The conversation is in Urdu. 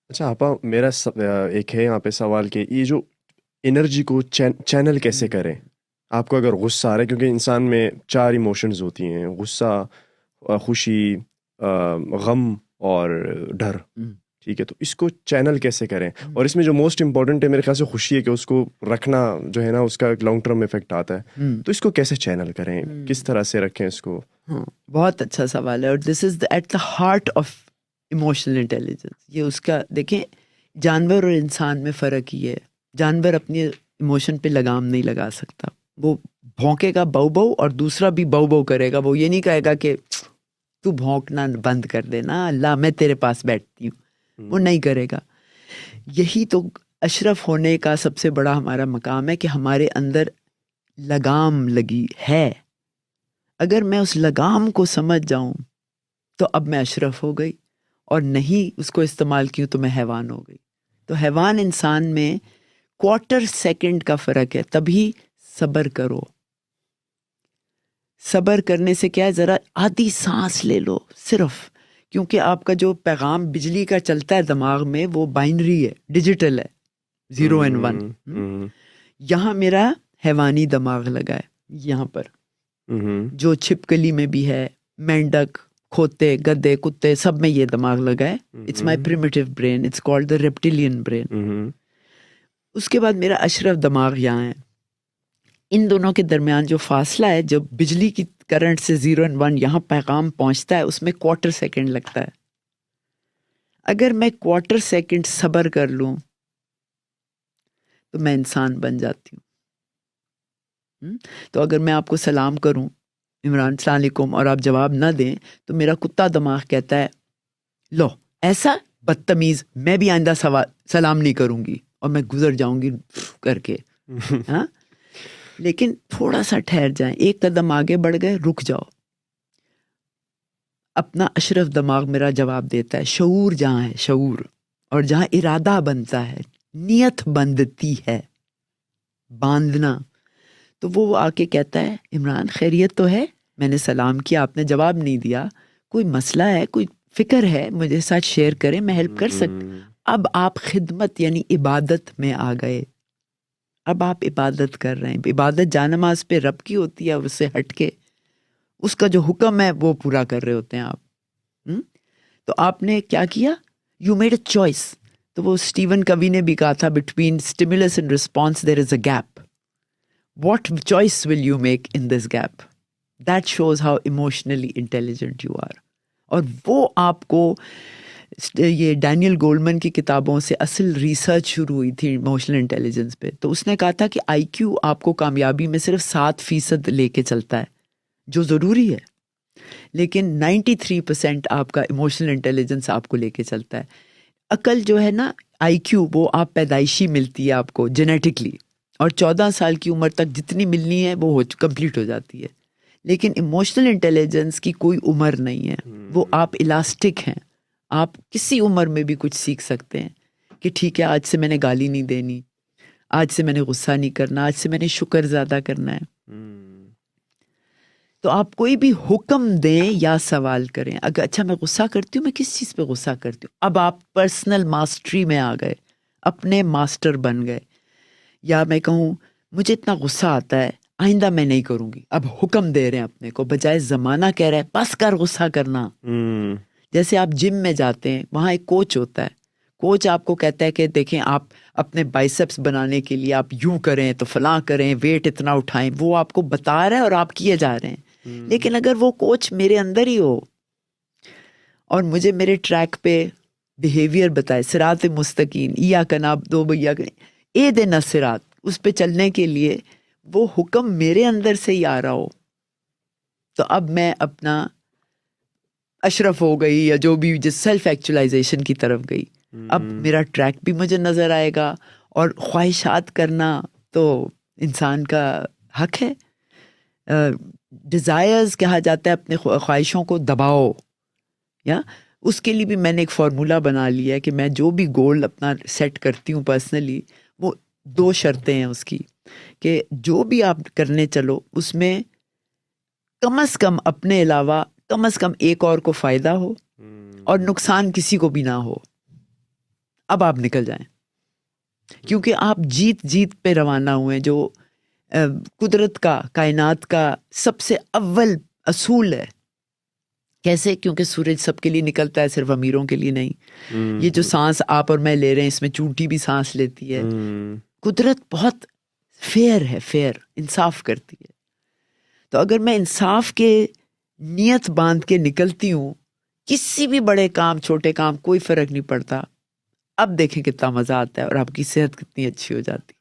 اچھا آپا، میرا ایک ہے یہاں پہ سوال کہ یہ جو انرجی کو چینل کیسے کریں؟ آپ کو اگر غصہ آ رہا ہے، کیونکہ انسان میں چار ایموشنز ہوتی ہیں: غصہ، خوشی، غم اور ڈر. ٹھیک ہے، تو اس کو چینل کیسے کریں؟ اور اس میں جو موسٹ امپورٹنٹ ہے میرے خیال سے خوشی ہے، کہ اس کو رکھنا جو ہے نا اس کا ایک لانگ ٹرم افیکٹ آتا ہے. تو اس کو کیسے چینل کریں، کس طرح سے رکھیں اس کو؟ ہاں، بہت اچھا سوال ہے، اور this is at the heart of emotional intelligence. یہ اس کا دیکھیں، جانور اور انسان میں فرق یہ ہے، جانور اپنی ایموشن پہ لگام نہیں لگا سکتا. وہ بھونکے گا بو بو، اور دوسرا بھی بو بو کرے گا. وہ یہ نہیں کہے گا کہ تو بھونکنا بند کر دینا اللہ میں تیرے پاس بیٹھتی ہوں. وہ نہیں کرے گا. یہی تو اشرف ہونے کا سب سے بڑا ہمارا مقام ہے، کہ ہمارے اندر لگام لگی ہے. اگر میں اس لگام کو سمجھ جاؤں تو اب میں اشرف ہو گئی، اور نہیں اس کو استعمال کیوں تو میں حیوان ہو گئی. تو حیوان انسان میں کوارٹر سیکنڈ کا فرق ہے. تبھی صبر کرو. صبر کرنے سے کیا ہے، ذرا آدھی سانس لے لو صرف. کیونکہ آپ کا جو پیغام بجلی کا چلتا ہے دماغ میں، وہ بائنری ہے، ڈیجیٹل ہے، 0 and 1. یہاں میرا حیوانی دماغ لگا ہے، یہاں پر جو چھپکلی میں بھی ہے، مینڈک، کھوتے، گدے، کتے، سب میں یہ دماغ لگا ہے. It's my primitive brain, it's called the reptilian brain. اس کے بعد میرا اشرف دماغ یہاں ہے. ان دونوں کے درمیان جو فاصلہ ہے، جو بجلی کی کرنٹ سے 0 and 1 یہاں پیغام پہنچتا ہے، اس میں کوارٹر سیکنڈ لگتا ہے. اگر میں کوارٹر سیکنڈ صبر کر لوں تو میں انسان بن جاتی ہوں. تو اگر میں آپ کو سلام کروں، عمران السلام علیکم، اور آپ جواب نہ دیں، تو میرا کتا دماغ کہتا ہے لو ایسا بدتمیز، میں بھی آئندہ سلام نہیں کروں گی، اور میں گزر جاؤں گی کر کے. ہاں، لیکن تھوڑا سا ٹھہر جائیں، ایک قدم آگے بڑھ گئے، رک جاؤ. اپنا اشرف دماغ میرا جواب دیتا ہے. شعور جہاں ہے، شعور، اور جہاں ارادہ بنتا ہے، نیت بندتی ہے، باندھنا. تو وہ آ کے کہتا ہے عمران خیریت تو ہے؟ میں نے سلام کیا، آپ نے جواب نہیں دیا، کوئی مسئلہ ہے، کوئی فکر ہے، مجھے ساتھ شیئر کریں، میں ہیلپ کر سکتا. اب آپ خدمت یعنی عبادت میں آ گئے. اب آپ عبادت کر رہے ہیں. عبادت جانماز پہ رب کی ہوتی ہے، اس سے ہٹ کے اس کا جو حکم ہے وہ پورا کر رہے ہوتے ہیں آپ. تو آپ نے کیا کیا؟ You made a choice. تو وہ اسٹیون کوی نے بھی کہا تھا، between stimulus and response there is a gap. What choice will you make in this gap? That shows how emotionally intelligent you are. اور وہ آپ کو یہ ڈینیل گولڈمن کی کتابوں سے اصل ریسرچ شروع ہوئی تھی ایموشنل انٹیلیجنس پہ. تو اس نے کہا تھا کہ آئی کیو آپ کو کامیابی میں صرف 7% لے کے چلتا ہے، جو ضروری ہے، لیکن 93% آپ کا ایموشنل انٹیلیجنس آپ کو لے کے چلتا ہے. عقل جو ہے نا، آئی کیو، وہ آپ پیدائشی ملتی ہے آپ کو جینیٹکلی، اور 14 سال کی عمر تک جتنی ملنی ہے وہ کمپلیٹ ہو جاتی ہے. لیکن ایموشنل انٹیلیجنس کی کوئی عمر نہیں ہے، وہ آپ الاسٹک ہیں. آپ کسی عمر میں بھی کچھ سیکھ سکتے ہیں کہ ٹھیک ہے، آج سے میں نے گالی نہیں دینی، آج سے میں نے غصہ نہیں کرنا، آج سے میں نے شکر زیادہ کرنا ہے. تو آپ کوئی بھی حکم دیں یا سوال کریں. اگر اچھا میں غصہ کرتی ہوں، میں کس چیز پہ غصہ کرتی ہوں؟ اب آپ پرسنل ماسٹری میں آ گئے، اپنے ماسٹر بن گئے. یا میں کہوں مجھے اتنا غصہ آتا ہے، آئندہ میں نہیں کروں گی. اب حکم دے رہے ہیں اپنے کو، بجائے زمانہ کہہ رہا ہے بس کر غصہ کرنا. جیسے آپ جم میں جاتے ہیں، وہاں ایک کوچ ہوتا ہے. کوچ آپ کو کہتا ہے کہ دیکھیں آپ اپنے بائسپس بنانے کے لیے آپ یوں کریں تو فلاں کریں، ویٹ اتنا اٹھائیں. وہ آپ کو بتا رہا ہے اور آپ کیے جا رہے ہیں. لیکن اگر وہ کوچ میرے اندر ہی ہو اور مجھے میرے ٹریک پہ بیہیویئر بتائے، صراط مستقیم، ایاک نعبد و ایاک اہدنا الصراط، اس پہ چلنے کے لیے وہ حکم میرے اندر سے ہی آ رہا ہو، تو اب میں اپنا اشرف ہو گئی، یا جو بھی جس سیلف ایکچولائزیشن کی طرف گئی. اب میرا ٹریک بھی مجھے نظر آئے گا. اور خواہشات کرنا تو انسان کا حق ہے. ڈیزائرز کہا جاتا ہے، اپنے خواہشوں کو دباؤ. یا اس کے لیے بھی میں نے ایک فارمولا بنا لیا ہے کہ میں جو بھی گول اپنا سیٹ کرتی ہوں پرسنلی، وہ 2 شرطیں ہیں اس کی، کہ جو بھی آپ کرنے چلو اس میں کم از کم اپنے علاوہ کم از کم ایک اور کو فائدہ ہو، اور نقصان کسی کو بھی نہ ہو. اب آپ نکل جائیں، کیونکہ آپ جیت جیت پہ روانہ ہوئے ہیں، جو قدرت کا، کائنات کا سب سے اول اصول ہے۔ کیسے؟ کیونکہ سورج سب کے لیے نکلتا ہے، صرف امیروں کے لیے نہیں۔ یہ جو سانس آپ اور میں لے رہے ہیں، اس میں چونٹی بھی سانس لیتی ہے۔ قدرت بہت فیئر ہے، فیئر، انصاف کرتی ہے۔ تو اگر میں انصاف کے نیت باندھ کے نکلتی ہوں، کسی بھی بڑے کام چھوٹے کام کوئی فرق نہیں پڑتا، اب دیکھیں کتنا مزہ آتا ہے اور آپ کی صحت کتنی اچھی ہو جاتی ہے۔